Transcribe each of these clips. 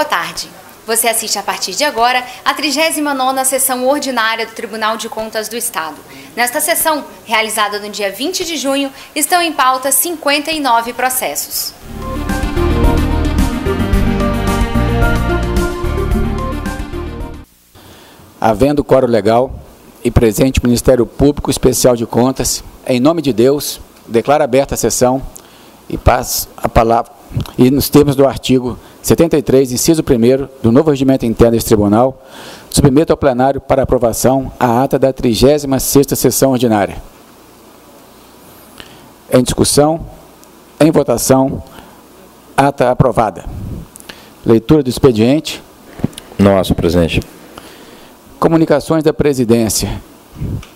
Boa tarde. Você assiste a partir de agora a 39ª sessão ordinária do Tribunal de Contas do Estado. Nesta sessão, realizada no dia 20 de junho, estão em pauta 59 processos. Havendo quórum legal e presente o Ministério Público Especial de Contas, em nome de Deus, declaro aberta a sessão e passo a palavra, e nos termos do artigo 73, inciso 1º do novo regimento interno deste tribunal, submeto ao plenário para aprovação a ata da 36ª sessão ordinária. Em discussão, em votação, ata aprovada. Leitura do expediente. Nosso, presidente. Comunicações da presidência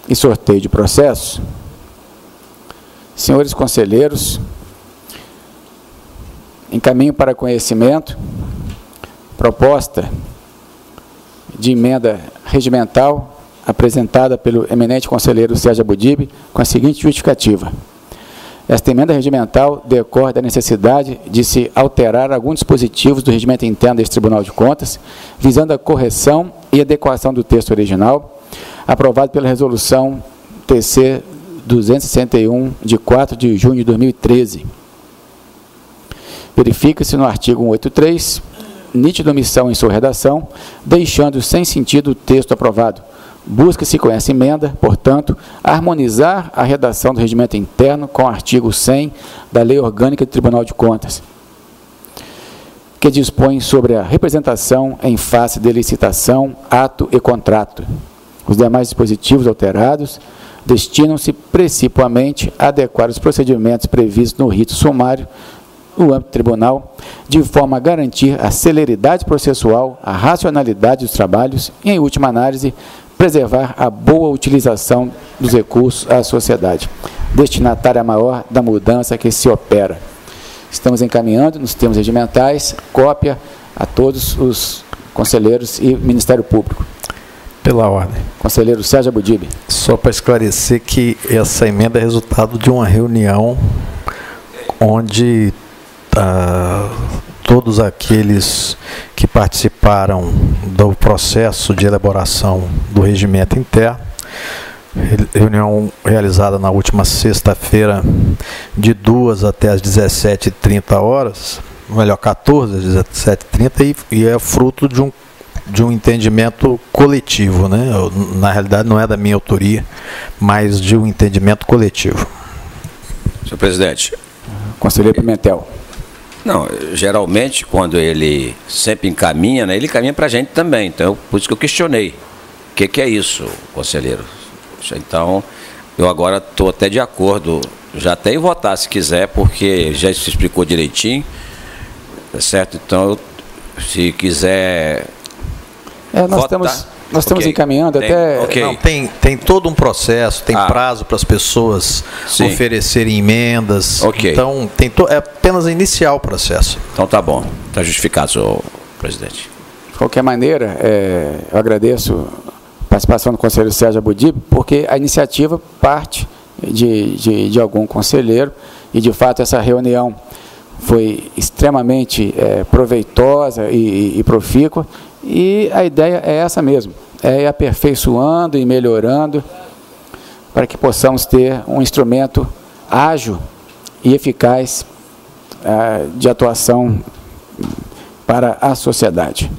e sorteio de processos. Senhores conselheiros, encaminho para conhecimento proposta de emenda regimental apresentada pelo eminente conselheiro Sérgio Abudib com a seguinte justificativa. Esta emenda regimental decorre da necessidade de se alterar alguns dispositivos do regimento interno deste Tribunal de Contas, visando a correção e adequação do texto original, aprovado pela Resolução TC 261, de 4 de junho de 2013. Verifica-se no artigo 183, nítida omissão em sua redação, deixando sem sentido o texto aprovado. Busca-se com essa emenda, portanto, harmonizar a redação do regimento interno com o artigo 100 da Lei Orgânica do Tribunal de Contas, que dispõe sobre a representação em face de licitação, ato e contrato. Os demais dispositivos alterados destinam-se principalmente a adequar os procedimentos previstos no rito sumário no âmbito do tribunal, de forma a garantir a celeridade processual, a racionalidade dos trabalhos e, em última análise, preservar a boa utilização dos recursos à sociedade, destinatária maior da mudança que se opera. Estamos encaminhando, nos termos regimentais, cópia a todos os conselheiros e Ministério Público. Pela ordem. Conselheiro Sérgio Abudib. Só para esclarecer que essa emenda é resultado de uma reunião onde todos aqueles que participaram do processo de elaboração do regimento interno, reunião realizada na última sexta-feira, de 2 até as 17h30, melhor, 14 às 17h30, e é fruto de um entendimento coletivo, né? Na realidade não é da minha autoria, mas de um entendimento coletivo. Senhor presidente. Conselheiro Pimentel. Não, geralmente, quando ele sempre encaminha, né, ele encaminha para a gente também. Então, por isso que eu questionei. O que é isso, conselheiro? Então, eu agora estou até de acordo, já até em votar, se quiser, porque já se explicou direitinho, certo? Então, se quiser votar... Nós estamos encaminhando até... Não, tem todo um processo, tem prazo para as pessoas oferecerem emendas. Então, é apenas iniciar o processo. Então tá bom, está justificado, senhor presidente. De qualquer maneira, eu agradeço a participação do conselheiro Sérgio Abudib, porque a iniciativa parte de algum conselheiro, e de fato essa reunião foi extremamente proveitosa e profícua. E a ideia é essa mesmo, é ir aperfeiçoando e melhorando para que possamos ter um instrumento ágil e eficaz de atuação para a sociedade.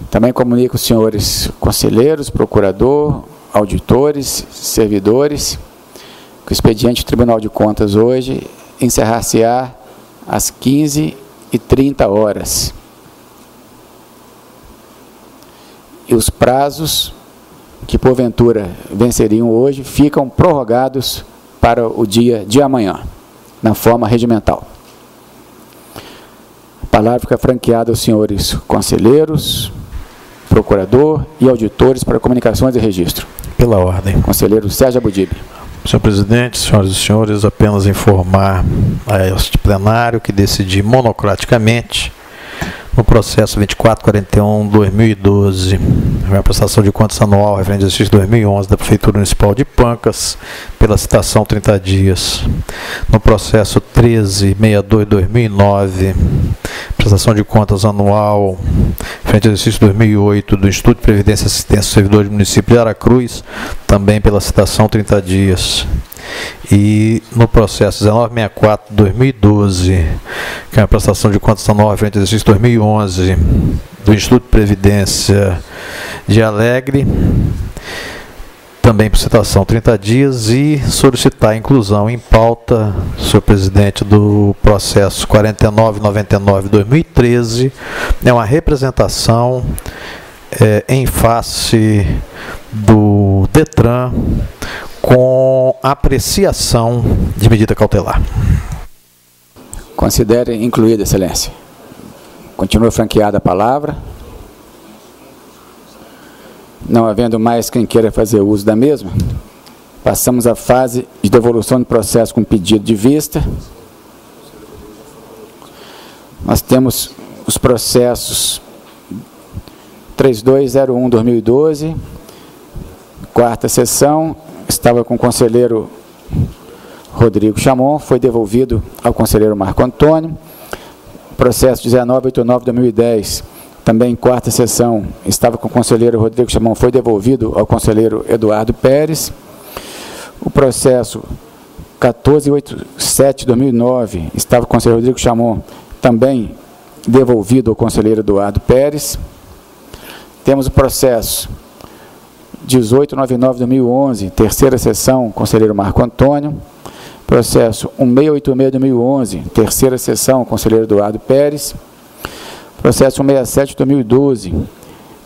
Também comunico os senhores conselheiros, procurador, auditores, servidores, que o expediente do Tribunal de Contas hoje encerrar-se-á às 15h30. E os prazos que porventura venceriam hoje ficam prorrogados para o dia de amanhã, na forma regimental. A palavra fica franqueada aos senhores conselheiros, procurador e auditores para comunicações e registro. Pela ordem. Conselheiro Sérgio Abudib. Senhor presidente, senhoras e senhores, apenas informar a este plenário que decidi monocraticamente No processo 2441/2012, a prestação de contas anual referente ao exercício 2011 da Prefeitura Municipal de Pancas, pela citação 30 dias. No processo 1362/2009, prestação de contas anual referente ao exercício 2008 do Instituto de Previdência e Assistência ao Servidor do Município de Aracruz, também pela citação 30 dias. E no processo 1964/2012, que é a prestação de contas anual referente ao exercício 2011 do Instituto de Previdência de Alegre, também por citação 30 dias, e solicitar a inclusão em pauta, senhor presidente, do processo 4999/2013, é uma representação em face do DETRAN com apreciação de medida cautelar. Considere incluída, excelência. Continua franqueada a palavra. Não havendo mais quem queira fazer uso da mesma, passamos à fase de devolução do processo com pedido de vista. Nós temos os processos 3201/2012, quarta sessão, estava com o conselheiro Rodrigo Chamon, foi devolvido ao conselheiro Marco Antônio. Processo 1989/2010, também quarta sessão, estava com o conselheiro Rodrigo Chamon, foi devolvido ao conselheiro Eduardo Pérez. O processo 1487/2009, estava com o conselheiro Rodrigo Chamon, também devolvido ao conselheiro Eduardo Pérez. Temos o processo 1899/2011, terceira sessão, conselheiro Marco Antônio. Processo 1686/2011, terceira sessão, conselheiro Eduardo Pérez. Processo 167/2012,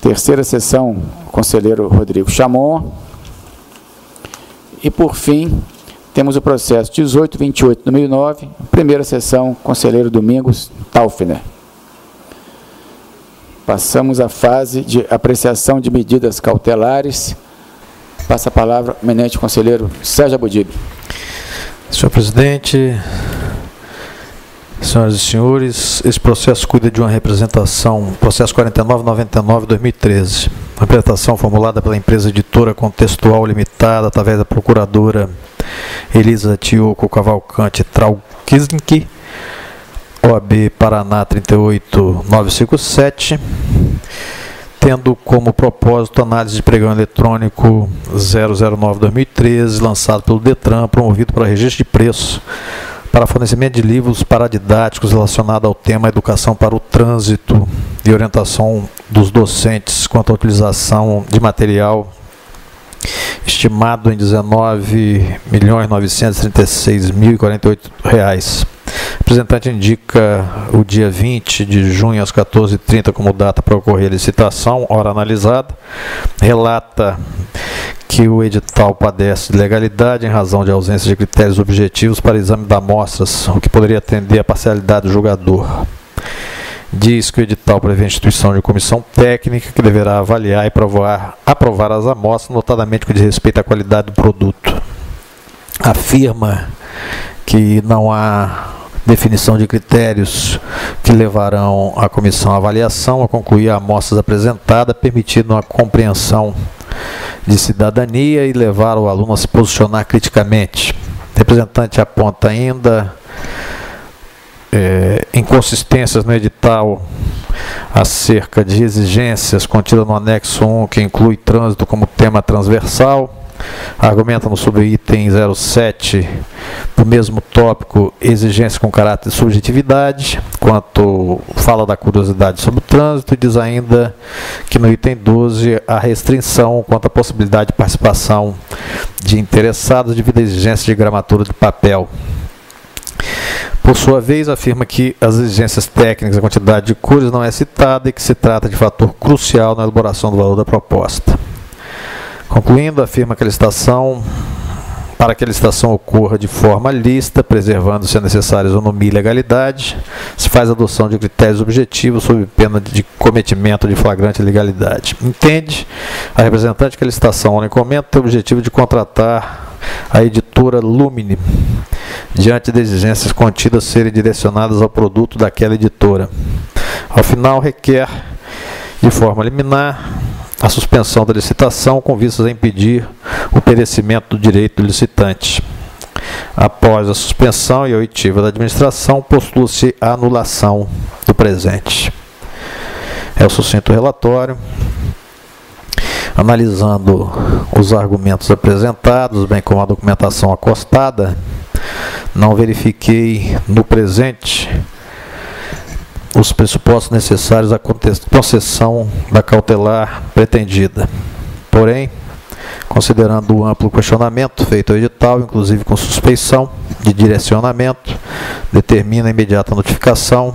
terceira sessão, conselheiro Rodrigo Chamon. E, por fim, temos o processo 1828/2009, primeira sessão, conselheiro Domingos Taufner. Passamos à fase de apreciação de medidas cautelares. Passa a palavra ao eminente conselheiro Sérgio Abudib. Senhor presidente, senhoras e senhores, esse processo cuida de uma representação, processo 4999/2013, representação formulada pela empresa editora Contextual Limitada, através da procuradora Elisa Tioco Cavalcante Traukinsky, OAB Paraná 38957, tendo como propósito análise de pregão eletrônico 009/2013, lançado pelo DETRAN, promovido para registro de preço para fornecimento de livros paradidáticos relacionados ao tema Educação para o Trânsito e orientação dos docentes quanto à utilização de material, estimado em R$ 19.936.048. O representante indica o dia 20 de junho às 14h30 como data para ocorrer a licitação, hora analisada. Relata que o edital padece de legalidade em razão de ausência de critérios objetivos para exame de amostras, o que poderia atender à parcialidade do julgador. Diz que o edital prevê a instituição de comissão técnica que deverá avaliar e aprovar as amostras, notadamente com respeito à qualidade do produto. Afirma que não há definição de critérios que levarão a comissão à avaliação a concluir a amostras apresentada, permitindo a compreensão de cidadania e levar o aluno a se posicionar criticamente. O representante aponta ainda inconsistências no edital acerca de exigências contidas no anexo 1, que inclui trânsito como tema transversal. Argumenta no subitem 07 do mesmo tópico exigência com caráter de subjetividade, quanto fala da curiosidade sobre o trânsito, e diz ainda que no item 12 a restrição quanto à possibilidade de participação de interessados devido à exigência de gramatura de papel. Por sua vez, afirma que as exigências técnicas, a quantidade de cores não é citada e que se trata de fator crucial na elaboração do valor da proposta. Concluindo, afirma que para que a licitação ocorra de forma lícita, preservando, se é necessário, isonomia e legalidade, se faz adoção de critérios objetivos sob pena de cometimento de flagrante ilegalidade. Entende a representante que a licitação ao encomenda tem o objetivo de contratar a editora Lumine, diante de exigências contidas serem direcionadas ao produto daquela editora. Ao final, requer, de forma liminar, a suspensão da licitação com vistas a impedir o perecimento do direito do licitante. Após a suspensão e a oitiva da administração, postula-se a anulação do presente. É o sucinto relatório. Analisando os argumentos apresentados, bem como a documentação acostada, não verifiquei no presente os pressupostos necessários à concessão da cautelar pretendida. Porém, considerando o amplo questionamento feito ao edital, inclusive com suspeição de direcionamento, determina a imediata notificação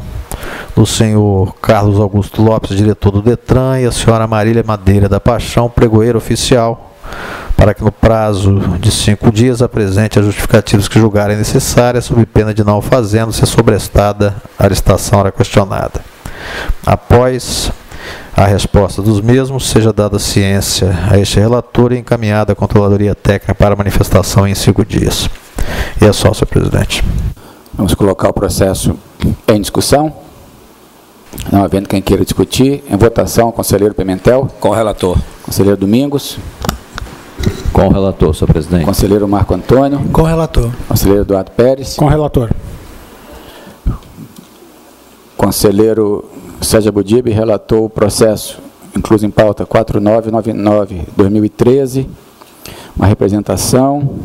do senhor Carlos Augusto Lopes, diretor do DETRAN, e a senhora Marília Madeira da Paixão, pregoeira oficial, para que no prazo de 5 dias apresente as justificativas que julgarem necessárias, sob pena de não fazendo, se sobrestada a licitação era questionada. Após a resposta dos mesmos, seja dada ciência a este relator e encaminhada à Controladoria Técnica para manifestação em 5 dias. E é só, senhor presidente. Vamos colocar o processo em discussão. Não havendo quem queira discutir, em votação, conselheiro Pimentel. Com o relator. Conselheiro Domingos. Com o relator, senhor presidente. Conselheiro Marco Antônio. Com o relator. Conselheiro Eduardo Pérez. Com o relator. Conselheiro Sérgio Abudib relatou o processo, incluso em pauta 4999-2013, uma representação,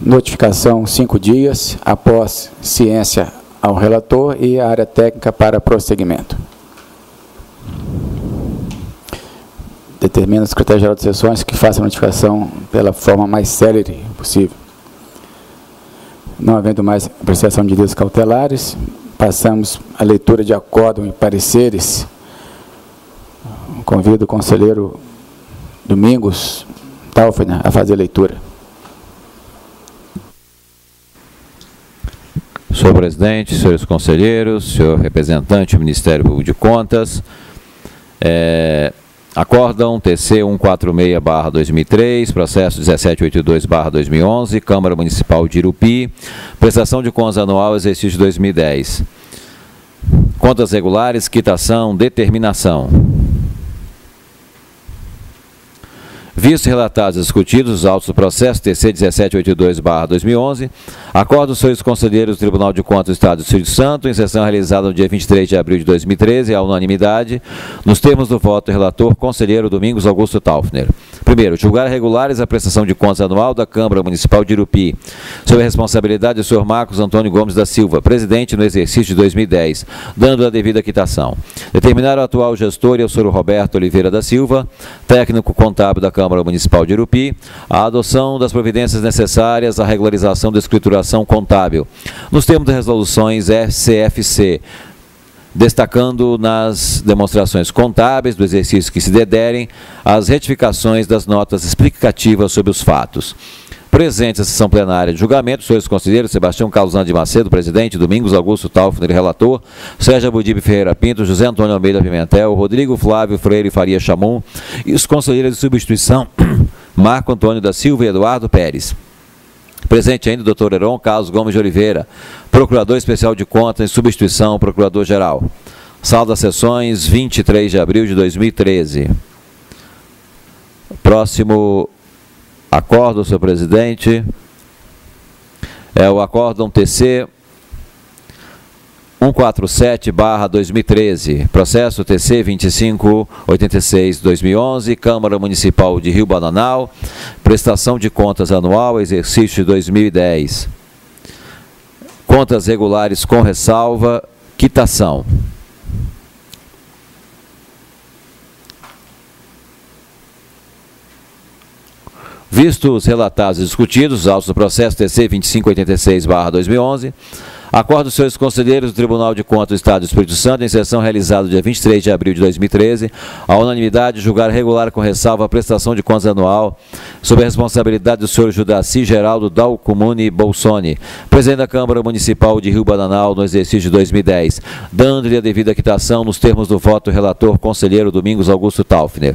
notificação 5 dias, após ciência ao relator e a área técnica para prosseguimento. Determina o secretário-geral de sessões que faça a notificação pela forma mais célere possível. Não havendo mais apreciação de medidas cautelares, passamos à leitura de acórdão e pareceres. Convido o conselheiro Domingos Taufner a fazer a leitura. Senhor presidente, senhores conselheiros, senhor representante do Ministério Público de Contas, acórdão TC 146/2003, processo 1782/2011, Câmara Municipal de Irupi, prestação de contas anual, exercício 2010. Contas regulares, quitação, determinação. Vistos relatados e discutidos os autos do processo TC 1782/2011, acordo dos senhores conselheiros do Tribunal de Contas do Estado do Espírito Santo, em sessão realizada no dia 23 de abril de 2013, à unanimidade, nos termos do voto do relator, conselheiro Domingos Augusto Taufner. Primeiro, julgar regulares a prestação de contas anual da Câmara Municipal de Irupi, sob a responsabilidade do senhor Marcos Antônio Gomes da Silva, presidente no exercício de 2010, dando a devida quitação. Determinar o atual gestor e o senhor Roberto Oliveira da Silva, técnico contábil da Câmara Municipal de Irupi, a adoção das providências necessárias à regularização da escrituração contábil, nos termos das resoluções SCFC, destacando nas demonstrações contábeis do exercício que se dederem as retificações das notas explicativas sobre os fatos. Presentes à sessão plenária de julgamento, os senhores conselheiros Sebastião Carlos de Macedo, presidente, Domingos Augusto Taufner, relator, Sérgio Abudib Ferreira Pinto, José Antônio Almeida Pimentel, Rodrigo Flávio Freire Faria Chamum e os conselheiros de substituição Marco Antônio da Silva e Eduardo Pérez. Presente ainda o doutor Heron Carlos Gomes de Oliveira, procurador especial de contas em substituição, procurador-geral. Sala das sessões, 23 de abril de 2013. Próximo acordo, senhor presidente, é o acórdão TC 147/2013, processo TC 2586/2011, Câmara Municipal de Rio Bananal, prestação de contas anual, exercício de 2010. Contas regulares com ressalva, quitação. Vistos os relatados e discutidos, os autos do processo TC 2586/2011, acordo dos senhores conselheiros do Tribunal de Contas do Estado do Espírito Santo, em sessão realizada no dia 23 de abril de 2013, a unanimidade julgar regular com ressalva a prestação de contas anual sob a responsabilidade do senhor Judaci Geraldo Dalcomune Bolsoni, presidente da Câmara Municipal de Rio Bananal, no exercício de 2010, dando-lhe a devida quitação nos termos do voto do relator conselheiro Domingos Augusto Taufner.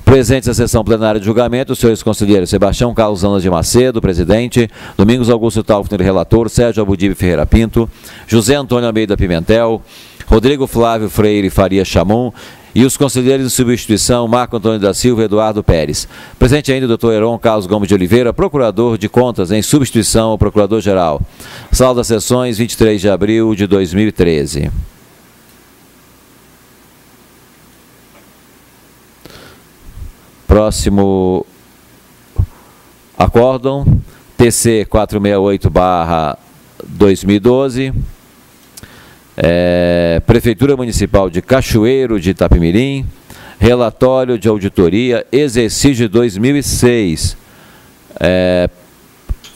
Presentes à sessão plenária de julgamento, os senhores conselheiros Sebastião Carlos de Macedo, presidente, Domingos Augusto Taufner, relator, Sérgio Abudib Ferreira Pinto, José Antônio Almeida Pimentel, Rodrigo Flávio Freire Faria Chamum, e os conselheiros de substituição, Marco Antônio da Silva e Eduardo Pérez. Presente ainda o Dr. Heron Carlos Gomes de Oliveira, procurador de contas em substituição ao procurador-geral. Sala das sessões, 23 de abril de 2013. Próximo acórdão, TC 468/2012. Prefeitura Municipal de Cachoeiro de Itapemirim, relatório de auditoria, exercício de 2006.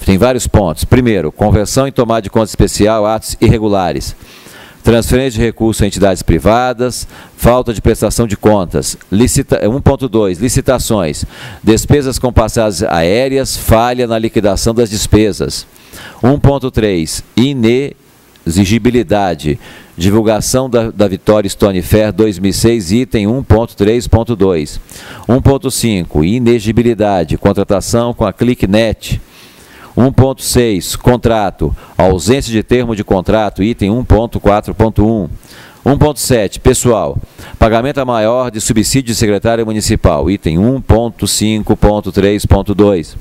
Tem vários pontos. Primeiro, conversão em tomada de conta especial, atos irregulares. Transferência de recursos a entidades privadas, falta de prestação de contas. 1.2, licitações, despesas com passagens aéreas, falha na liquidação das despesas. 1.3, inexigibilidade, divulgação da Vitória Stone Fair 2006, item 1.3.2. 1.5, inexigibilidade, contratação com a ClickNet. 1.6, contrato, ausência de termo de contrato, item 1.4.1. 1.7, pessoal, pagamento a maior de subsídio de secretário municipal, item 1.5.3.2.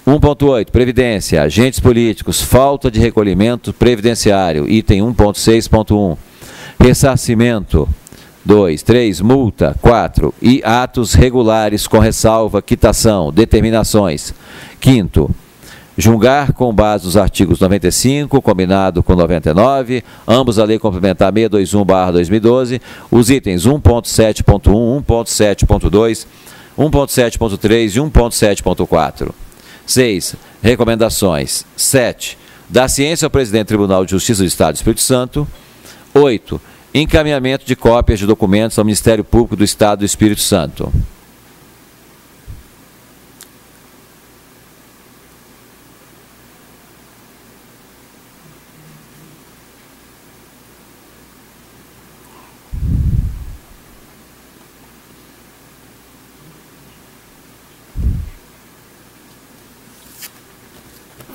1.8, previdência, agentes políticos, falta de recolhimento previdenciário, item 1.6.1. Ressarcimento, 2, 3, multa, 4, e atos regulares com ressalva, quitação, determinações. 5º, julgar com base nos artigos 95, combinado com 99, ambos a Lei Complementar 621/2012, os itens 1.7.1, 1.7.2, 1.7.3 e 1.7.4. 6. Recomendações. 7. Dar ciência ao presidente do Tribunal de Justiça do Estado do Espírito Santo. 8. Encaminhamento de cópias de documentos ao Ministério Público do Estado do Espírito Santo.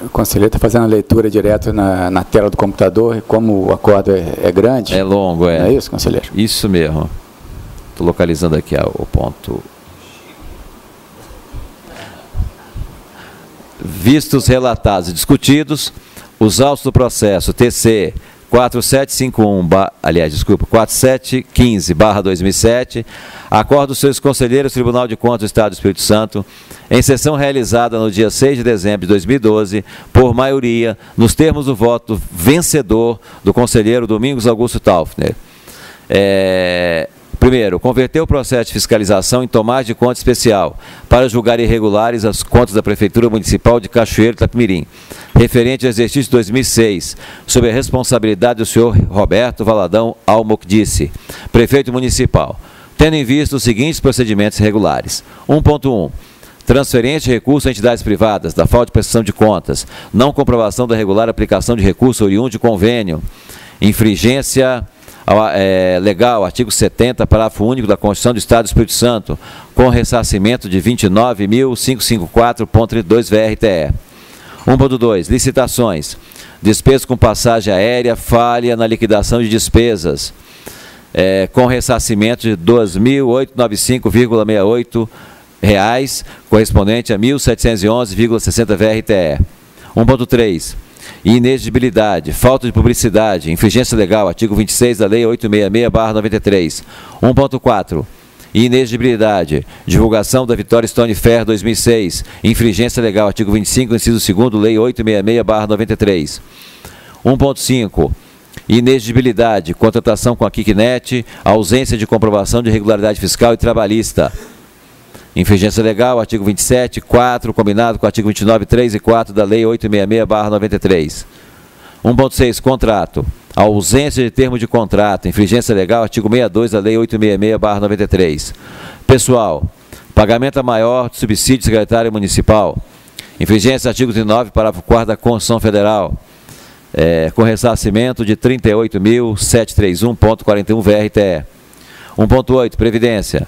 O conselheiro está fazendo a leitura direto na tela do computador, e como o acordo é grande... É longo, é. Não é isso, conselheiro? Isso mesmo. Estou localizando aqui o ponto. Vistos, relatados e discutidos, os autos do processo TC 4715/2007, acordo dos seus conselheiros do Tribunal de Contas do Estado do Espírito Santo, em sessão realizada no dia 6 de dezembro de 2012, por maioria, nos termos do voto vencedor do conselheiro Domingos Augusto Taufner. Primeiro, converteu o processo de fiscalização em tomada de conta especial para julgar irregulares as contas da Prefeitura Municipal de Cachoeiro de Itapemirim, referente ao exercício 2006, sob a responsabilidade do senhor Roberto Valadão Almocdice, prefeito municipal, tendo em vista os seguintes procedimentos irregulares. 1.1. Transferência de recursos a entidades privadas, da falta de prestação de contas, não comprovação da regular aplicação de recurso oriundo de convênio, infringência legal, artigo 70, parágrafo único da Constituição do Estado do Espírito Santo, com ressarcimento de 29.554,32 VRTE. 1.2, licitações, despesas com passagem aérea, falha na liquidação de despesas, com ressarcimento de R$ 2.895,68, correspondente a 1.711,60 VRTE. 1.3, inexigibilidade, falta de publicidade, infringência legal, artigo 26 da Lei 866/93. 1.4, inexigibilidade, divulgação da Vitória Stone Fair 2006, infringência legal, artigo 25, inciso 2º, Lei 866/93. 1.5, inexigibilidade, contratação com a ClickNet, ausência de comprovação de regularidade fiscal e trabalhista. Infringência legal, artigo 27, 4, combinado com o artigo 29, 3 e 4 da Lei 866/93. 1.6, contrato. Ausência de termo de contrato. Infringência legal, artigo 62 da Lei 866/93. Pessoal. Pagamento a maior de subsídio secretário municipal. Infringência, artigo 39, parágrafo 4 da Constituição Federal. Com ressarcimento de 38.731,41 VRTE. 1.8, previdência.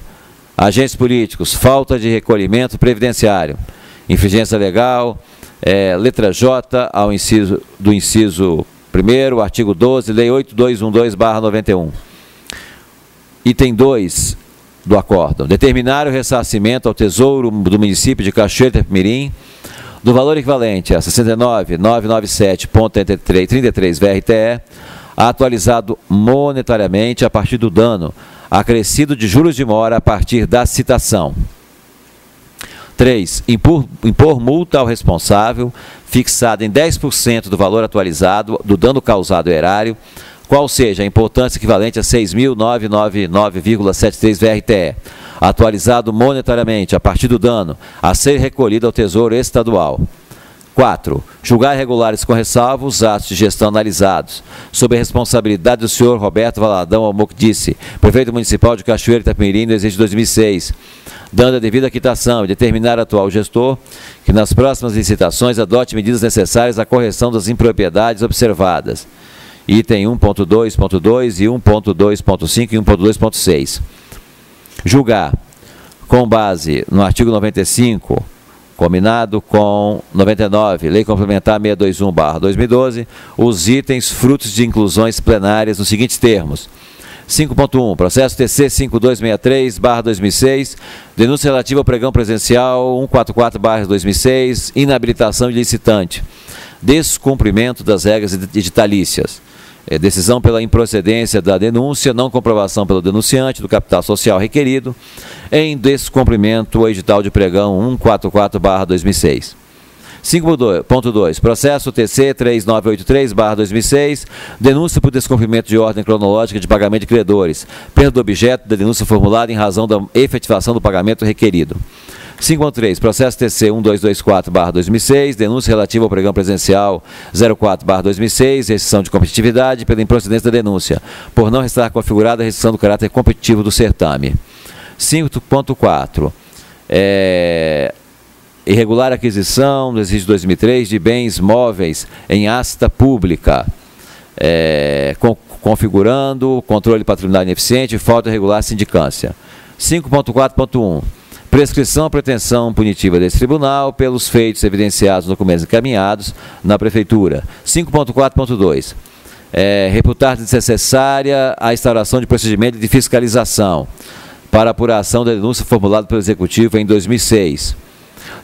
Agentes políticos, falta de recolhimento previdenciário, infringência legal, letra J do inciso Primeiro, artigo 12, Lei 8212/91. Item 2 do acórdão. Determinar o ressarcimento ao Tesouro do município de Cachoeira de Itapemirim do valor equivalente a 69.997,33 VRTE, atualizado monetariamente a partir do dano acrescido de juros de mora a partir da citação. 3. Impor multa ao responsável, fixada em 10% do valor atualizado do dano causado ao erário, qual seja a importância equivalente a 6.999,73 VRTE, atualizado monetariamente a partir do dano a ser recolhido ao Tesouro Estadual. 4. Julgar irregulares com ressalva os atos de gestão analisados, sob a responsabilidade do senhor Roberto Valadão Almocdice, prefeito municipal de Cachoeira de Itapemirim, no exercício de 2006, dando a devida quitação e determinar ao atual gestor que nas próximas licitações adote medidas necessárias à correção das impropriedades observadas. Item 1.2.2 e 1.2.5 e 1.2.6. Julgar, com base no artigo 95, combinado com 99, Lei Complementar 621/2012, os itens frutos de inclusões plenárias nos seguintes termos. 5.1, processo TC 5263/2006, denúncia relativa ao pregão presencial 144/2006, inabilitação de licitante, descumprimento das regras editalícias, decisão pela improcedência da denúncia, não comprovação pelo denunciante do capital social requerido, em descumprimento ao edital de pregão 144/2006. 5.2, processo TC 3983/2006, denúncia por descumprimento de ordem cronológica de pagamento de credores, perda do objeto da denúncia formulada em razão da efetivação do pagamento requerido. 5.3, processo TC 1224/2006, denúncia relativa ao pregão presencial 04/2006, restrição de competitividade pela improcedência da denúncia, por não estar configurada a restrição do caráter competitivo do certame. 5.4, irregular aquisição, no exercício de 2003, de bens móveis em asta pública, configurando controle patrimonial ineficiente e falta de regular sindicância. 5.4.1, prescrição à pretensão punitiva desse tribunal pelos feitos evidenciados nos documentos encaminhados na Prefeitura. 5.4.2, reputar desnecessária a instauração de procedimento de fiscalização para apuração da denúncia formulada pelo Executivo em 2006.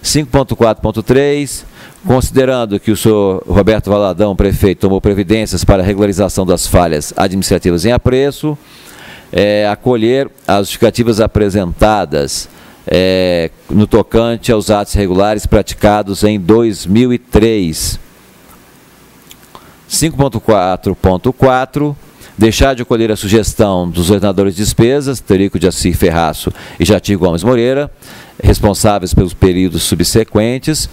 5.4.3, considerando que o senhor Roberto Valadão, prefeito, tomou providências para a regularização das falhas administrativas em apreço, acolher as justificativas apresentadas no tocante aos atos irregulares praticados em 2003. 5.4.4, deixar de acolher a sugestão dos ordenadores de despesas, Terico de Assis Ferraço e Jatir Gomes Moreira, responsáveis pelos períodos subsequentes,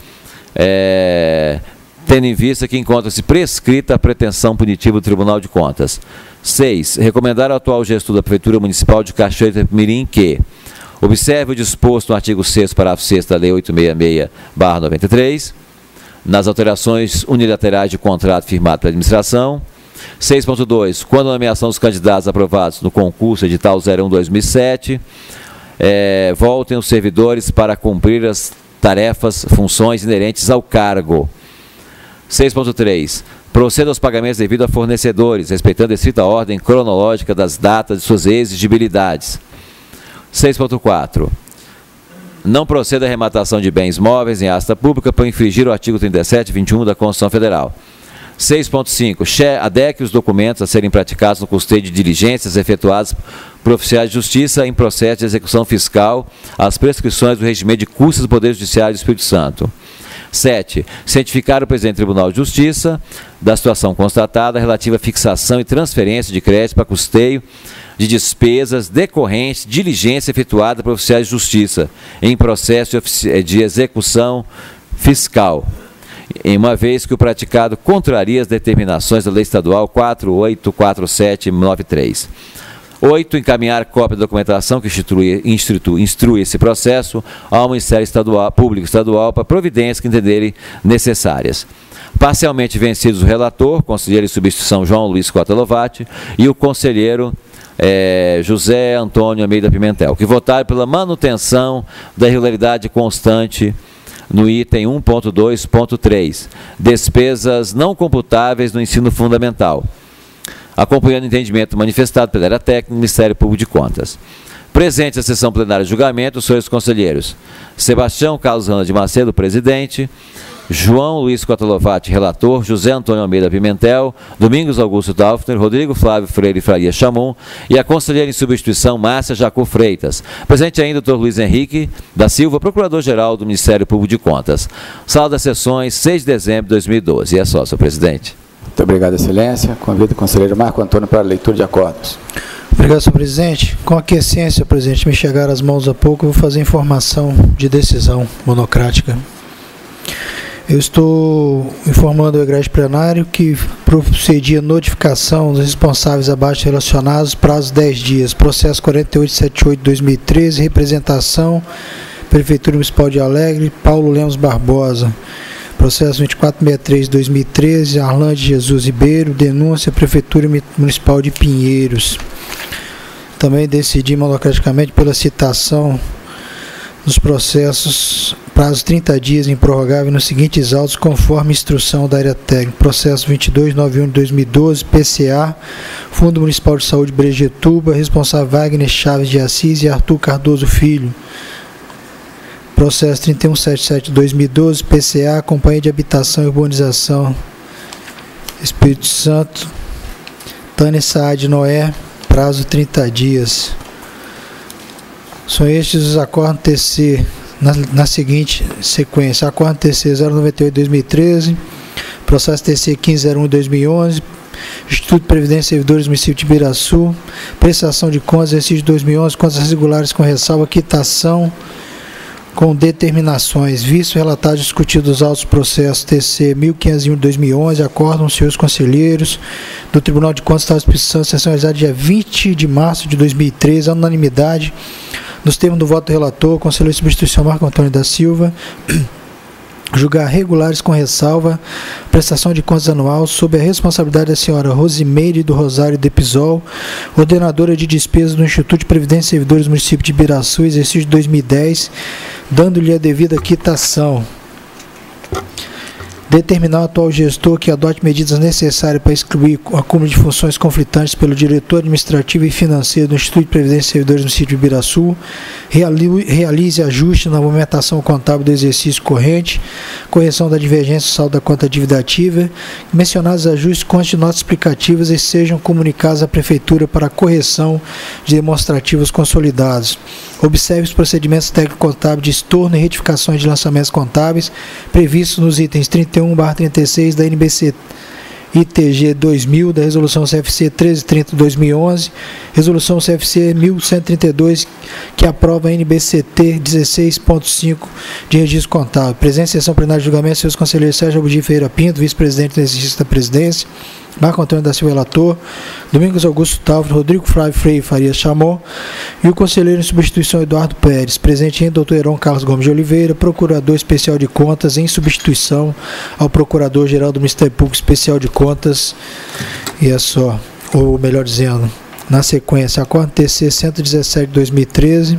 tendo em vista que encontra-se prescrita a pretensão punitiva do Tribunal de Contas. 6. Recomendar ao atual gestor da Prefeitura Municipal de Cachoeira de Itapemirim que observe o disposto no artigo 6º, parágrafo 6º da Lei 866/93, nas alterações unilaterais de contrato firmado pela administração. 6.2, quando a nomeação dos candidatos aprovados no concurso edital 01/2007, voltem os servidores para cumprir as tarefas, funções inerentes ao cargo. 6.3, proceda aos pagamentos devido a fornecedores, respeitando a estrita ordem cronológica das datas de suas exigibilidades. 6.4, não proceda à arrematação de bens móveis em asta pública por infringir o artigo 37 e 21 da Constituição Federal. 6.5, adeque os documentos a serem praticados no custeio de diligências efetuadas por oficiais de justiça em processo de execução fiscal às prescrições do regimento de custas do Poder Judiciário do Espírito Santo. 7. Cientificar o presidente do Tribunal de Justiça da situação constatada relativa à fixação e transferência de crédito para custeio de despesas decorrentes de diligência efetuada por oficiais de justiça em processo de execução fiscal, em uma vez que o praticado contraria as determinações da Lei Estadual 484793. 8. Encaminhar cópia da documentação que instrui esse processo ao Ministério Público Estadual para providências que entenderem necessárias. Parcialmente vencidos o relator, conselheiro em substituição João Luiz Cota Lovati, e o conselheiro José Antônio Almeida Pimentel, que votaram pela manutenção da regularidade constante no item 1.2.3, despesas não computáveis no ensino fundamental, acompanhando o entendimento manifestado pela área técnica do Ministério Público de Contas. Presente à sessão plenária de julgamento, os senhores conselheiros Sebastião Carlos Rana de Macedo, presidente, João Luiz Cotalovati, relator, José Antônio Almeida Pimentel, Domingos Augusto Daufner, Rodrigo Flávio Freire Faria Chamon e a conselheira em substituição Márcia Jacu Freitas. Presente ainda o Dr. Luiz Henrique da Silva, procurador-geral do Ministério Público de Contas. Sala das sessões, 6 de dezembro de 2012. E é só, senhor presidente. Muito obrigado, excelência. Convido o conselheiro Marco Antônio para a leitura de acordos. Obrigado, senhor presidente. Com aquiescência, presidente, me chegaram às mãos há pouco, eu vou fazer informação de decisão monocrática. Eu estou informando o egrégio plenário que procedia notificação dos responsáveis abaixo relacionados, prazo 10 dias, processo 4878-2013, representação, Prefeitura Municipal de Alegre, Paulo Lemos Barbosa. Processo 2463-2013, Arlande Jesus Ribeiro, denúncia Prefeitura Municipal de Pinheiros. Também decidi monocraticamente pela citação dos processos, prazo 30 dias improrrogável nos seguintes autos, conforme instrução da área técnica. Processo 2291-2012, PCA, Fundo Municipal de Saúde Brejetuba, responsável Wagner Chaves de Assis e Arthur Cardoso Filho. Processo 3177-2012, PCA, Companhia de Habitação e Urbanização Espírito Santo, Tânia Saad Noé, prazo 30 dias. São estes os acordos TC na seguinte sequência: acordo TC 098-2013, processo TC 1501-2011, Instituto de Previdência e Servidores do município de Ibiraçu, prestação de contas, exercício de 2011, contas regulares com ressalva, quitação com determinações, visto relatado e discutido os autos processos TC 1501-2011, acórdão os senhores conselheiros do Tribunal de Contas do Estado do Espírito Santo, sessão realizada dia 20 de março de 2013, a unanimidade, nos termos do voto do relator, conselheiro de substituição Marco Antônio da Silva, julgar regulares com ressalva, prestação de contas anual sob a responsabilidade da senhora Rosimeire do Rosário Depisol, ordenadora de despesas do Instituto de Previdência e Servidores do município de Ibiraçu, exercício de 2010, dando-lhe a devida quitação. Determinar o atual gestor que adote medidas necessárias para excluir o acúmulo de funções conflitantes pelo diretor administrativo e financeiro do Instituto de Previdência e Servidores do município de Ibiraçu, realize ajuste na movimentação contábil do exercício corrente, correção da divergência do saldo da conta dívida ativa, mencionados ajustes constem notas explicativas e sejam comunicados à Prefeitura para correção de demonstrativos consolidados. Observe os procedimentos técnico-contábeis de estorno e retificações de lançamentos contábeis previstos nos itens 31/36 da NBC ITG 2000, da Resolução CFC 1330-2011, Resolução CFC 1132, que aprova a NBCT 16.5 de registro contábil. Presente em sessão plenária de julgamento, seus conselheiros Sérgio Abudi Ferreira Pinto, vice-presidente do exercício da presidência, Marco Antônio da Silva, relator, Domingos Augusto Daufner, Rodrigo Flávio Freire Faria Chamon e o conselheiro em substituição Eduardo Pérez. Presente ainda o Dr. Heron Carlos Gomes de Oliveira, procurador especial de contas, em substituição ao procurador-geral do Ministério Público Especial de Contas. E é só, ou melhor dizendo, na sequência, acordo TC 117/2013,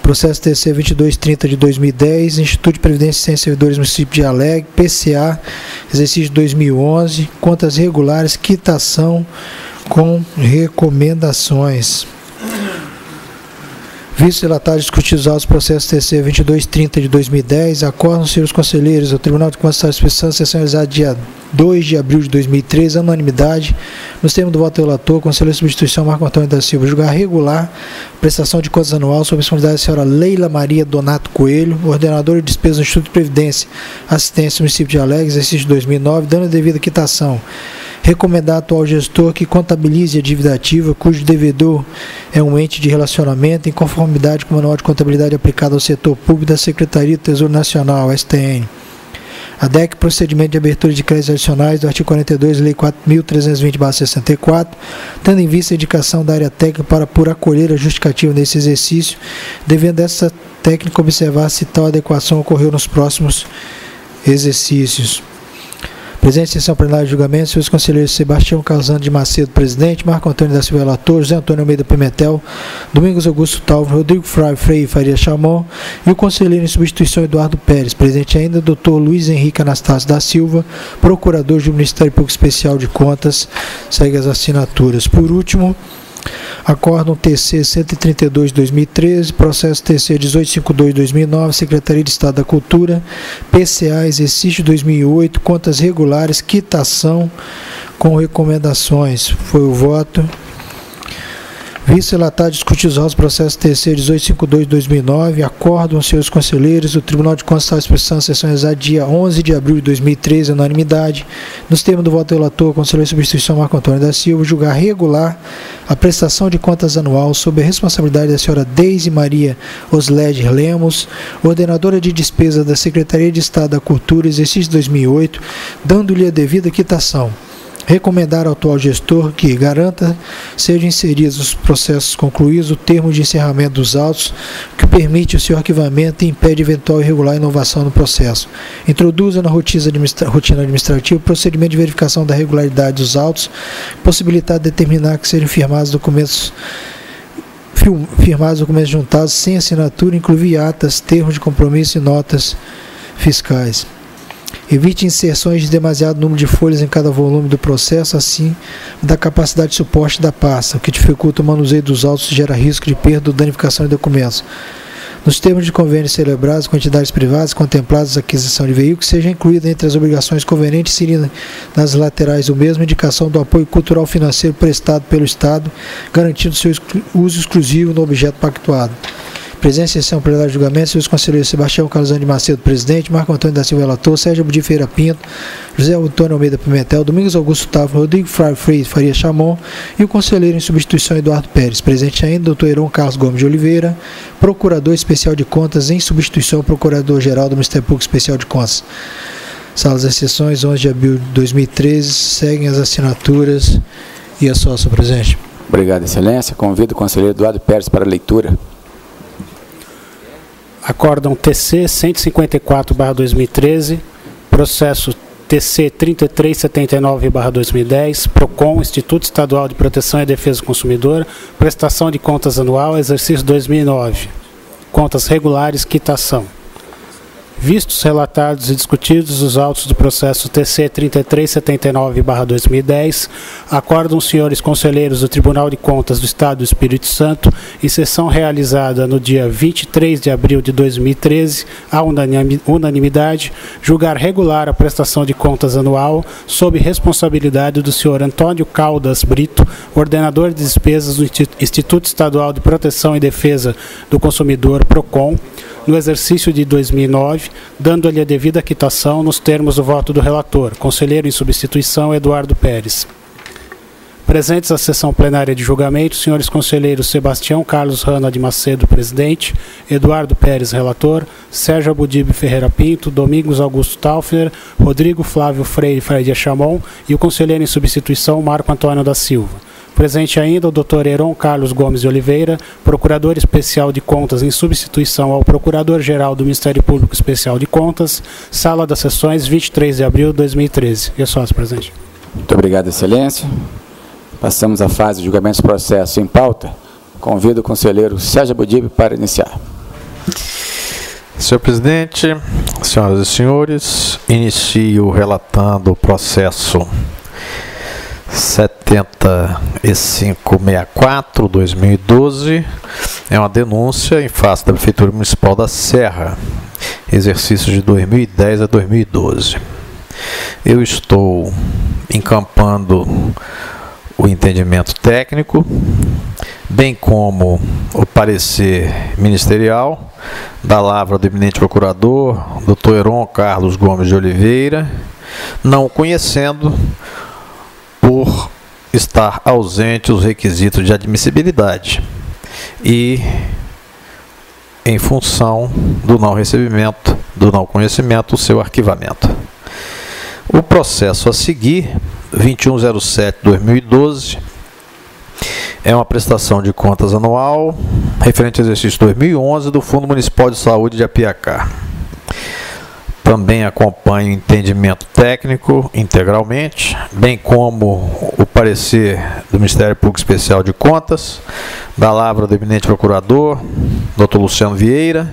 processo TC 2230 de 2010, Instituto de Previdência e Servidores do município de Alegre, PCA, exercício de 2011, contas regulares, quitação com recomendações. Visto relatado e discutidos os autos processos TC 2230 de 2010, acordam os senhores conselheiros do Tribunal de Contas do Estado do Espírito Santo, sessão realizada dia 2 de abril de 2013, a unanimidade, nos termos do voto do relator, conselheiro de substituição Marco Antônio da Silva, julgar regular prestação de contas anual sob a responsabilidade da senhora Leila Maria Donato Coelho, ordenadora de despesas do Instituto de Previdência e Assistência do município de Alegre, exercício de 2009, dando a devida quitação. Recomendar ao atual gestor que contabilize a dívida ativa, cujo devedor é um ente de relacionamento, em conformidade com o Manual de Contabilidade aplicado ao setor público da Secretaria do Tesouro Nacional, STN. ADEC, procedimento de abertura de créditos adicionais do artigo 42, Lei 4.320/64, tendo em vista a indicação da área técnica para por acolher a justificativa nesse exercício, devendo essa técnica observar se tal adequação ocorreu nos próximos exercícios. Presente em sessão plenária de julgamento, senhores conselheiros Sebastião Carlos de Macedo, presidente, Marco Antônio da Silva, relator, José Antônio Almeida Pimentel, Domingos Augusto Talvo, Rodrigo Freire Faria Chamon e o conselheiro em substituição Eduardo Pérez. Presente ainda, doutor Luiz Henrique Anastácio da Silva, procurador do Ministério Público Especial de Contas. Segue as assinaturas. Por último, Acórdão TC 132/2013, processo TC 1852/2009, Secretaria de Estado da Cultura, PCA, exercício 2008, contas regulares, quitação com recomendações. Foi o voto. Visto relatado, discutidos os processos TC 1852/2009, acórdão, senhores conselheiros, o Tribunal de Contas estava expressão a sessão exata dia 11 de abril de 2013, unanimidade. Nos termos do voto do relator, conselheiro de substituição Marco Antônio da Silva, julgar regular a prestação de contas anual sob a responsabilidade da senhora Deise Maria Osledger Lemos, ordenadora de despesa da Secretaria de Estado da Cultura, exercício 2008, dando-lhe a devida quitação. Recomendar ao atual gestor que garanta sejam inseridos nos processos concluídos o termo de encerramento dos autos que permite o seu arquivamento e impede eventual irregular inovação no processo. Introduza na rotina administrativa o procedimento de verificação da regularidade dos autos, possibilitar determinar que sejam firmados documentos juntados sem assinatura, inclusive atas, termos de compromisso e notas fiscais. Evite inserções de demasiado número de folhas em cada volume do processo, assim da capacidade de suporte da pasta, o que dificulta o manuseio dos autos e gera risco de perda ou danificação de documentos. Nos termos de convênio celebrados com entidades privadas contempladas a aquisição de veículos, seja incluída entre as obrigações convenientes inseridas nas laterais do mesmo indicação do apoio cultural financeiro prestado pelo Estado, garantindo seu uso exclusivo no objeto pactuado. Presença em sessão plenária de julgamento, senhores conselheiros Sebastião Carlos de Macedo, presidente, Marco Antônio da Silva, relator, Sérgio Abudi Ferreira Pinto, José Antônio Almeida Pimentel, Domingos Augusto Távora, Rodrigo Freire Faria Chamon e o conselheiro em substituição Eduardo Pérez. Presente ainda, doutor Heron Carlos Gomes de Oliveira, procurador especial de contas em substituição ao procurador-geral do Ministério Público Especial de Contas. Salas das sessões, 11 de abril de 2013, seguem as assinaturas e a sócia, presidente. Obrigado, excelência. Convido o conselheiro Eduardo Pérez para a leitura. Acórdão TC 154/2013, processo TC 3379/2010, PROCON, Instituto Estadual de Proteção e Defesa do Consumidor, prestação de contas anual, exercício 2009, contas regulares, quitação. Vistos, relatados e discutidos os autos do processo TC 3379/2010, acórdão os senhores conselheiros do Tribunal de Contas do Estado do Espírito Santo, em sessão realizada no dia 23 de abril de 2013, à unanimidade, julgar regular a prestação de contas anual sob responsabilidade do senhor Antônio Caldas Brito, ordenador de despesas do Instituto Estadual de Proteção e Defesa do Consumidor, PROCON, no exercício de 2009, dando-lhe a devida quitação nos termos do voto do relator, conselheiro em substituição Eduardo Pérez. Presentes à sessão plenária de julgamento, senhores conselheiros Sebastião Carlos Rana de Macedo, presidente, Eduardo Pérez, relator, Sérgio Abudi Ferreira Pinto, Domingos Augusto Talfer, Rodrigo Flávio Freire Faria Chamon e o conselheiro em substituição Marco Antônio da Silva. Presente ainda o Dr. Heron Carlos Gomes de Oliveira, Procurador Especial de Contas em substituição ao Procurador-Geral do Ministério Público Especial de Contas, Sala das Sessões, 23 de abril de 2013. E é só, presidente. Muito obrigado, excelência. Passamos à fase de julgamento dos processos em pauta. Convido o conselheiro Sérgio Abudi para iniciar. Senhor presidente, senhoras e senhores, inicio relatando o processo 7564/2012, é uma denúncia em face da Prefeitura Municipal da Serra, exercício de 2010 a 2012. Eu estou encampando o entendimento técnico, bem como o parecer ministerial da lavra do eminente procurador, Dr. Heron Carlos Gomes de Oliveira, não conhecendo por estar ausente os requisitos de admissibilidade e em função do não recebimento, do não conhecimento, o seu arquivamento. O processo a seguir, 2107/2012, é uma prestação de contas anual referente ao exercício 2011 do Fundo Municipal de Saúde de Apiacá. Também acompanho o entendimento técnico integralmente, bem como o parecer do Ministério Público Especial de Contas, da lavra do eminente procurador, Dr. Luciano Vieira,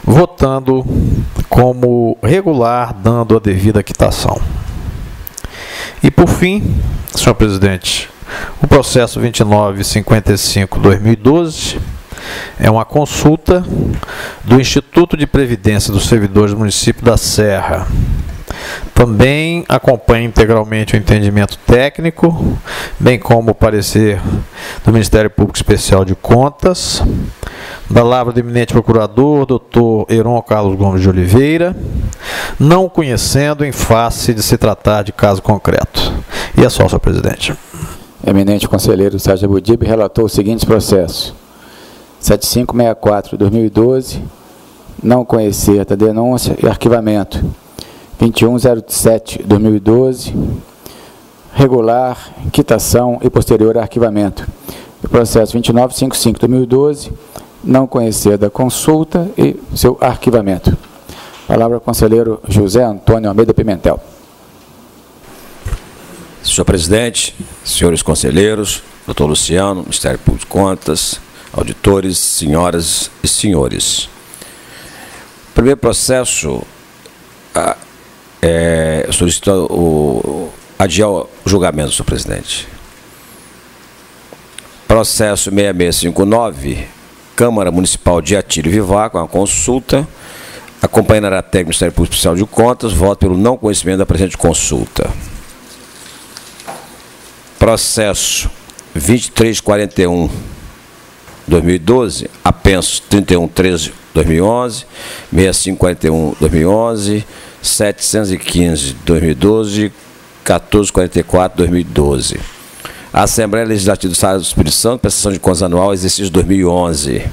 votando como regular, dando a devida quitação. E por fim, senhor presidente, o processo 2955/2012 é uma consulta do Instituto de Previdência dos Servidores do Município da Serra. Também acompanha integralmente o entendimento técnico, bem como o parecer do Ministério Público Especial de Contas, da lavra do eminente procurador, Dr. Heron Carlos Gomes de Oliveira, não conhecendo em face de se tratar de caso concreto. E é só, senhor presidente. Eminente conselheiro Sérgio Abudib relatou os seguintes processos: 7564/2012, não conhecer da denúncia e arquivamento. 2107/2012, regular, quitação e posterior arquivamento. O processo 2955/2012, não conhecer da consulta e seu arquivamento. Palavra ao conselheiro José Antônio Almeida Pimentel. Senhor presidente, senhores conselheiros, doutor Luciano, Ministério Público de Contas, auditores, senhoras e senhores. Primeiro processo, solicito adiar o julgamento, senhor presidente. Processo 6659, Câmara Municipal de Atílio Vivar, com a consulta, acompanhará a técnica do Ministério Público Especial de Contas, voto pelo não conhecimento da presente consulta. Processo 2341/2012, apenso 3113/2011, 6541/2011, 715/2012, 1444/2012. A Assembleia Legislativa do Estado do Espírito Santo, prestação de contas anual, exercício 2011.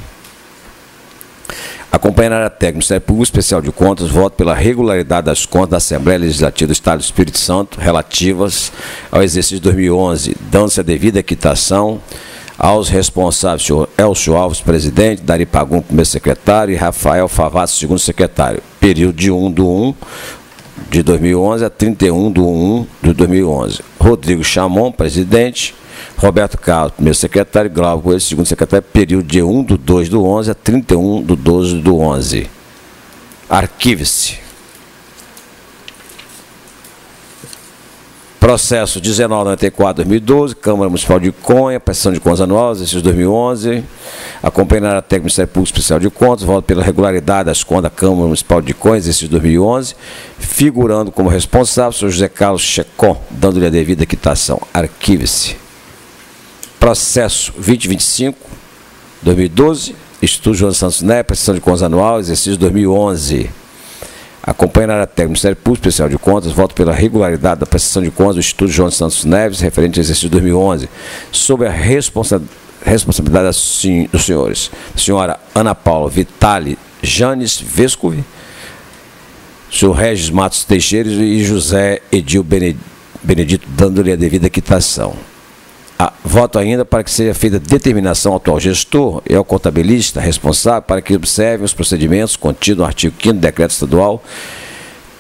Acompanhará a técnica do Ministério Público Especial de Contas, voto pela regularidade das contas da Assembleia Legislativa do Estado do Espírito Santo relativas ao exercício 2011, dando-se a devida quitação aos responsáveis, senhor Elcio Alves, presidente, Dari Pagum, primeiro secretário, e Rafael Favazzi, segundo secretário, período de 1/1/2011 a 31/1/2011. Rodrigo Chamon, presidente, Roberto Carlos, primeiro secretário, Glauco Coelho, segundo secretário, período de 1/2/11 a 31/12/11. Arquive-se. Processo 1994/2012, Câmara Municipal de Conha, prestação de contas anual, exercício 2011. Acompanhar a técnica do Ministério Público Especial de Contas, voto pela regularidade das contas da Câmara Municipal de Conha, exercício 2011, figurando como responsável o senhor José Carlos Checon, dando-lhe a devida quitação. Arquive-se. Processo 2025/2012, Instituto João Santos Neves, prestação de contas anual, exercício 2011. Acompanhar a técnica do Ministério Público Especial de Contas, voto pela regularidade da prestação de contas do Instituto João Santos Neves, referente ao exercício 2011, sob a responsabilidade dos senhores, senhora Ana Paula Vitali Janes Vescovi, senhor Regis Matos Teixeira e José Edil Benedito, dando-lhe a devida quitação. Voto ainda para que seja feita determinação ao atual gestor e ao contabilista responsável para que observem os procedimentos contidos no artigo 5º do Decreto Estadual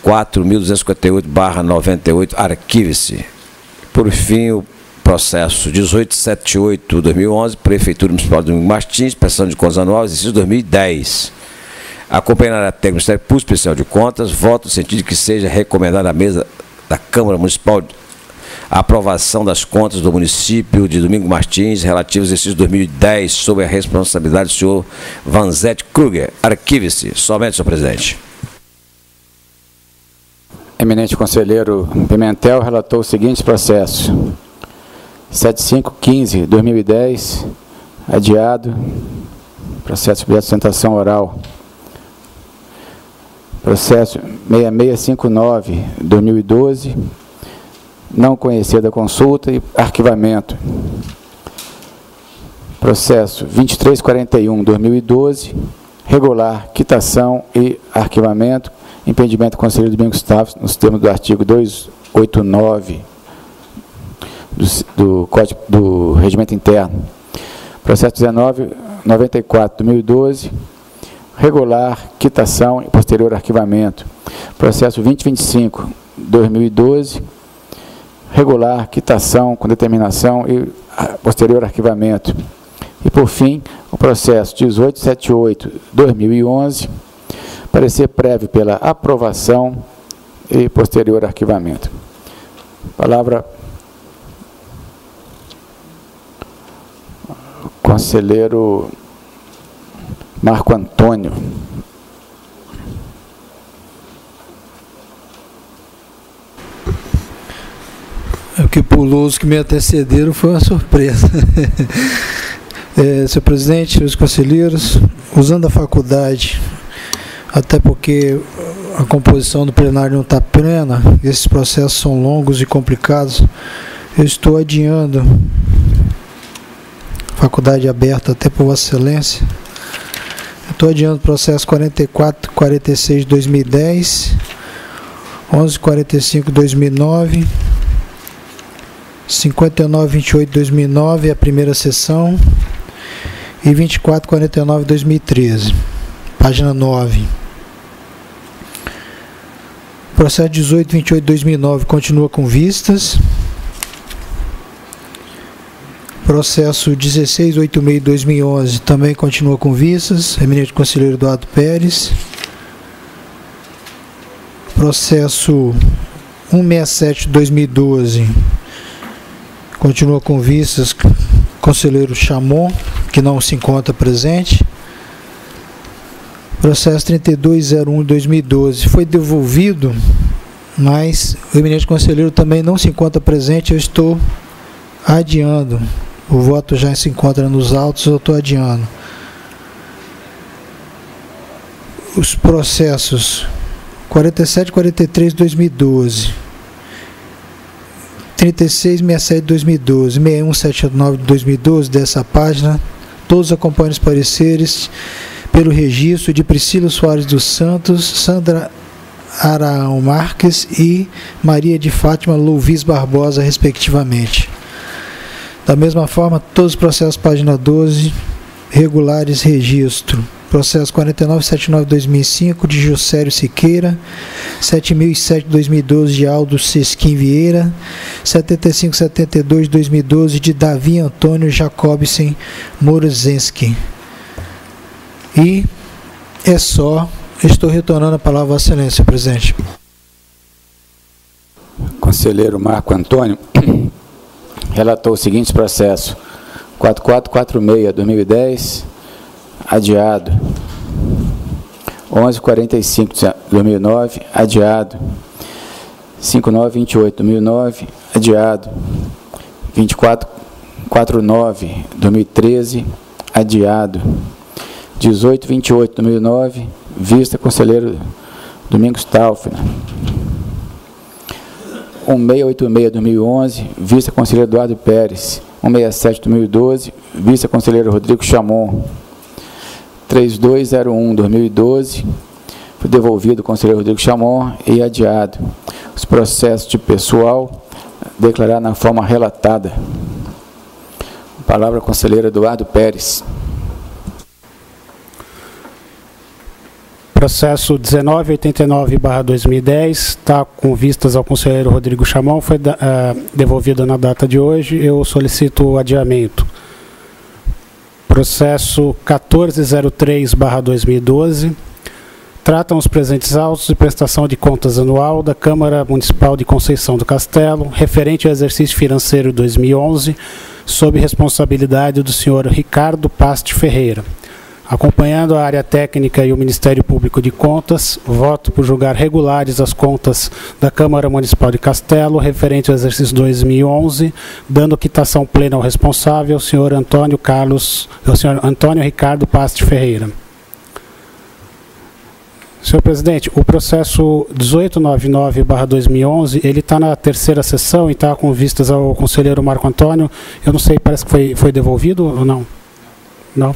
4.258/98, arquive-se. Por fim, o processo 1878/2011, Prefeitura Municipal de Domingo Martins, prestação de contas anual, exercício 2010. Acompanhar a técnica do Ministério Público Especial de Contas, voto no sentido de que seja recomendada à mesa da Câmara Municipal a aprovação das contas do município de Domingo Martins relativas ao exercício 2010, sob a responsabilidade do senhor Vanzete Kruger. Arquive-se. Somente, senhor presidente. Eminente conselheiro Pimentel relatou os seguintes processos: 7515/2010, adiado, processo de sustentação oral. Processo 6659/2012, não conhecer da consulta e arquivamento. Processo 2341/2012, regular, quitação e arquivamento, impedimento do conselheiro Domingos Stavros, nos termos do artigo 289 do Código do Regimento Interno. Processo 1994/2012, regular, quitação e posterior arquivamento. Processo 2025-2012, regular, quitação com determinação e posterior arquivamento. E, por fim, o processo 1878-2011, parecer prévio pela aprovação e posterior arquivamento. Palavra conselheiro Marco Antônio. O que pulou os que me antecederam foi uma surpresa. Senhor presidente, senhores conselheiros, usando a faculdade, até porque a composição do plenário não está plena, esses processos são longos e complicados, eu estou adiando, faculdade aberta até por Vossa Excelência, eu estou adiando o processo 4446-2010, 1145-2009, 5928-2009, a primeira sessão, e 2449-2013, página 9. Processo 1828-2009 continua com vistas. Processo 1686-2011 também continua com vistas. Eminente conselheiro Eduardo Pérez. Processo 167-2012 continua com vistas. Conselheiro Chamon, que não se encontra presente. Processo 3201-2012 foi devolvido, mas o eminente conselheiro também não se encontra presente, eu estou adiando. O voto já se encontra nos autos, eu estou adiando. Os processos 4743-2012, 3667-2012, 6179-2012, dessa página, todos acompanham os pareceres pelo registro de Priscila Soares dos Santos, Sandra Araão Marques e Maria de Fátima Louvis Barbosa, respectivamente. Da mesma forma, todos os processos, página 12, regulares, registro. Processo 4979-2005, de Jussério Siqueira, 7007-2012, de Aldo Sesquim Vieira, 7572-2012, de Davi Antônio Jacobsen Morozensky. E é só, estou retornando a palavra a Vossa Excelência, senhor presidente. Conselheiro Marco Antônio relatou o seguinte processo: 4446-2010, adiado. 1145-2009, adiado. 5928-2009, adiado. 2449-2013, adiado. 1828-2009, vista conselheiro Domingos Taufner. 1686-2011, vista conselheiro Eduardo Pérez. 167-2012, vista conselheiro Rodrigo Chamon. 3201-2012, foi devolvido ao conselheiro Rodrigo Chamon e adiado. Os processos de pessoal, declarar na forma relatada. Palavra ao conselheiro Eduardo Pérez. Processo 1989/2010, está com vistas ao conselheiro Rodrigo Chamon, foi devolvido na data de hoje, eu solicito o adiamento. Processo 1403/2012, tratam os presentes autos de prestação de contas anual da Câmara Municipal de Conceição do Castelo, referente ao exercício financeiro 2011, sob responsabilidade do senhor Ricardo Paste Ferreira. Acompanhando a área técnica e o Ministério Público de Contas, voto por julgar regulares as contas da Câmara Municipal de Castelo, referente ao exercício 2011, dando quitação plena ao responsável, o senhor Antônio Ricardo Paste Ferreira. Senhor presidente, o processo 1899/2011, ele está na terceira sessão e está com vistas ao conselheiro Marco Antônio. Eu não sei, parece que foi devolvido ou não? Não.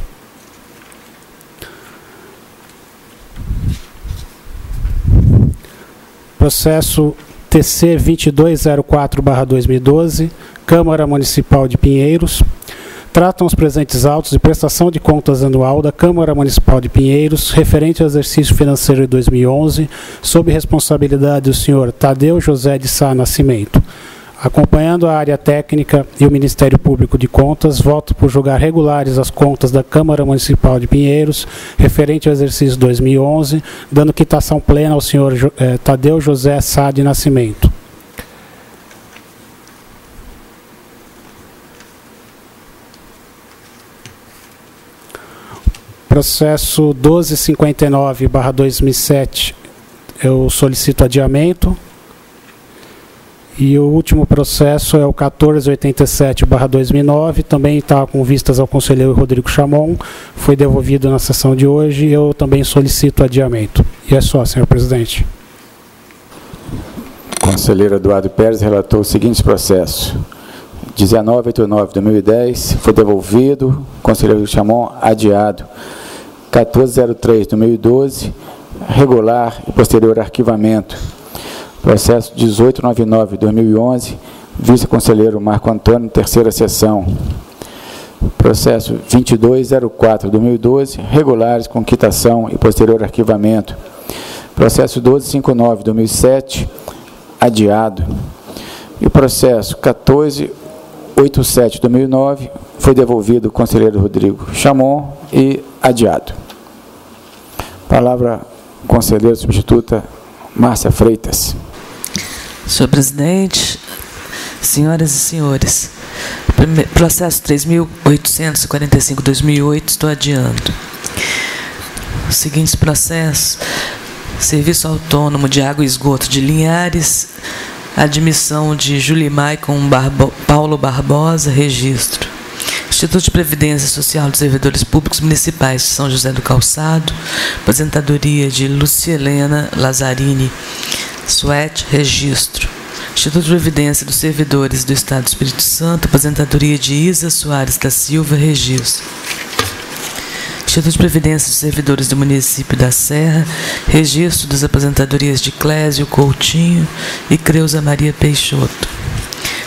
Processo TC 2204/2012, Câmara Municipal de Pinheiros, tratam os presentes autos de prestação de contas anual da Câmara Municipal de Pinheiros, referente ao exercício financeiro de 2011, sob responsabilidade do senhor Tadeu José de Sá Nascimento. Acompanhando a área técnica e o Ministério Público de Contas, voto por julgar regulares as contas da Câmara Municipal de Pinheiros, referente ao exercício 2011, dando quitação plena ao senhor Tadeu José Sá de Nascimento. Processo 1259/2007, eu solicito adiamento. E o último processo é o 1487/2009, também está com vistas ao conselheiro Rodrigo Chamon, foi devolvido na sessão de hoje, eu também solicito adiamento. E é só, senhor presidente. O conselheiro Eduardo Pérez relatou os seguintes processos. 1989/2010, foi devolvido, conselheiro Chamon, adiado. 1403/2012, regular e posterior arquivamento. Processo 1899/2011, vice-conselheiro Marco Antônio, terceira sessão. Processo 2204/2012, regulares com quitação e posterior arquivamento. Processo 1259/2007, adiado. E o processo 1487/2009 foi devolvido ao conselheiro Rodrigo Chamon e adiado. Palavra, conselheira substituta Márcia Freitas. Senhor presidente, senhoras e senhores, processo 3.845/2008, estou adiando. Os seguintes processos: Serviço Autônomo de Água e Esgoto de Linhares, admissão de Julimaicon Paulo Barbosa, registro. Instituto de Previdência Social dos Servidores Públicos Municipais de São José do Calçado, aposentadoria de Lucielena Lazzarini Suete, registro. Instituto de Previdência dos Servidores do Estado do Espírito Santo, aposentadoria de Isa Soares da Silva, registro. Instituto de Previdência dos Servidores do Município da Serra, registro das aposentadorias de Clésio Coutinho e Creuza Maria Peixoto.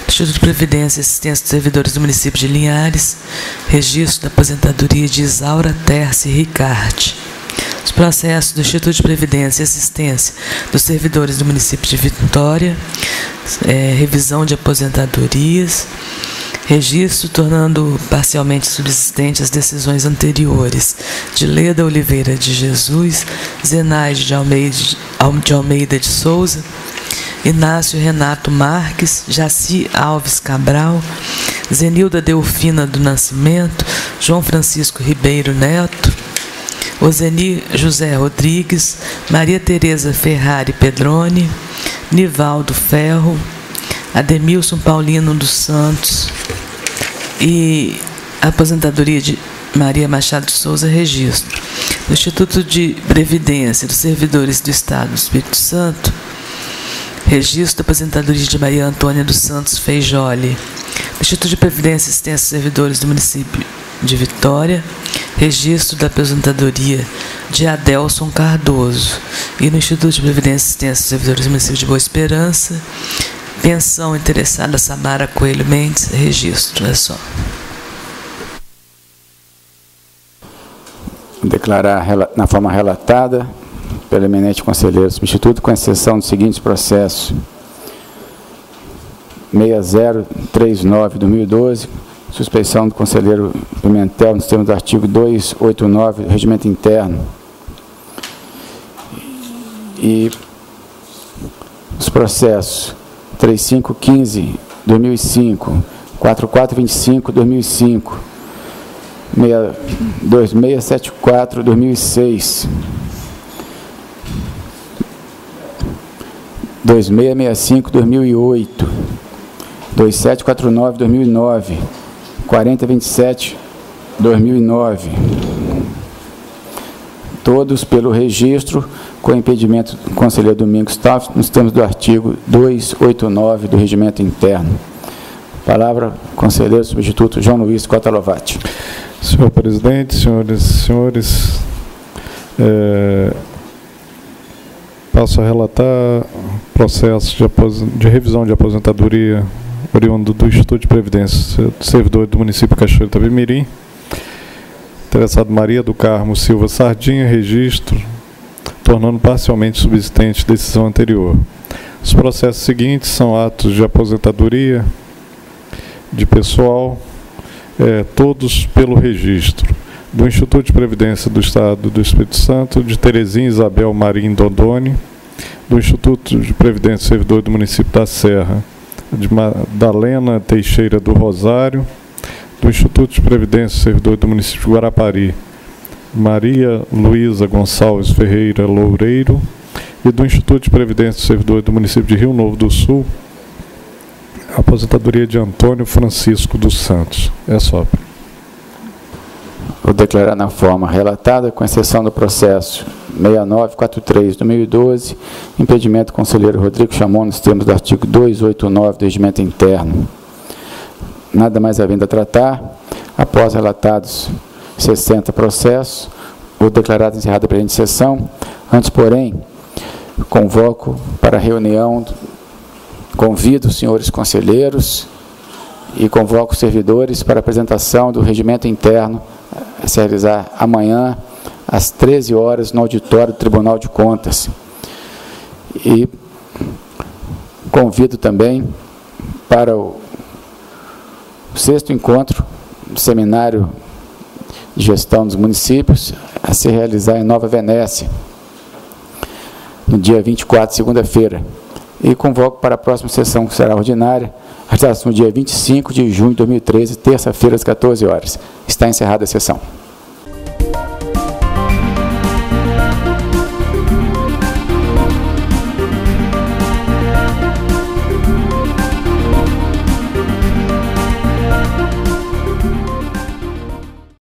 Instituto de Previdência e Assistência dos Servidores do Município de Linhares, registro da aposentadoria de Isaura Terce Ricarte. Os processos do Instituto de Previdência e Assistência dos Servidores do Município de Vitória, revisão de aposentadorias, registro tornando parcialmente subsistentes as decisões anteriores de Leda Oliveira de Jesus, Zenaide de Almeida de Souza, Inácio Renato Marques, Jaci Alves Cabral, Zenilda Delfina do Nascimento, João Francisco Ribeiro Neto, Ozeni José Rodrigues, Maria Tereza Ferrari Pedrone, Nivaldo Ferro, Ademilson Paulino dos Santos e a aposentadoria de Maria Machado de Souza, registro. No Instituto de Previdência dos Servidores do Estado do Espírito Santo, registro da aposentadoria de Maria Antônia dos Santos Feijoli. No Instituto de Previdência e Assistência dos Servidores do Município de Vitória, registro da aposentadoria de Adelson Cardoso. E no Instituto de Previdência e Assistência dos Servidores do Município de Boa Esperança, pensão interessada Samara Coelho Mendes, registro. É só. Declarar na forma relatada pelo eminente conselheiro substituto, com exceção dos seguintes processos: 6039/2012, suspeição do conselheiro Pimentel nos termos do artigo 289 do Regimento Interno. E os processos 3515/2005, 4425/2005, 2674/2006, 2665/2008, 2749/2009, 4027/2009. Todos pelo registro, com impedimento do conselheiro Domingos Taff, nos termos do artigo 289 do Regimento Interno. Palavra, conselheiro substituto João Luiz Cota Lovati. Senhor presidente, senhoras e senhores, passo a relatar processo de revisão de aposentadoria oriundo do Instituto de Previdência do Servidor do município de Cachoeiro de Itapemirim. Interessado Maria do Carmo Silva Sardinha, registro, tornando parcialmente subsistente decisão anterior. Os processos seguintes são atos de aposentadoria de pessoal, todos pelo registro. Do Instituto de Previdência do Estado do Espírito Santo, de Terezinha Isabel Marim Dondoni, do Instituto de Previdência do Servidor do município da Serra, de Madalena Teixeira do Rosário, do Instituto de Previdência do Servidor do município de Guarapari, Maria Luísa Gonçalves Ferreira Loureiro, e do Instituto de Previdência do Servidor do município de Rio Novo do Sul, a aposentadoria de Antônio Francisco dos Santos. É só. Vou declarar na forma relatada, com exceção do processo 6943/2012, impedimento do conselheiro Rodrigo Chamon, nos termos do artigo 289 do Regimento Interno. Nada mais havendo a tratar, após relatados 60 processos, vou declarar encerrada a presente sessão. Antes, porém, convoco para a reunião, convido os senhores conselheiros e convoco os servidores para a apresentação do Regimento Interno a se realizar amanhã, às 13 horas, no auditório do Tribunal de Contas. E convido também para o 6º encontro do Seminário de Gestão dos Municípios, a se realizar em Nova Venécia, no dia 24, segunda-feira. E convoco para a próxima sessão, que será ordinária, no dia 25 de junho de 2013, terça-feira, às 14 horas. Está encerrada a sessão.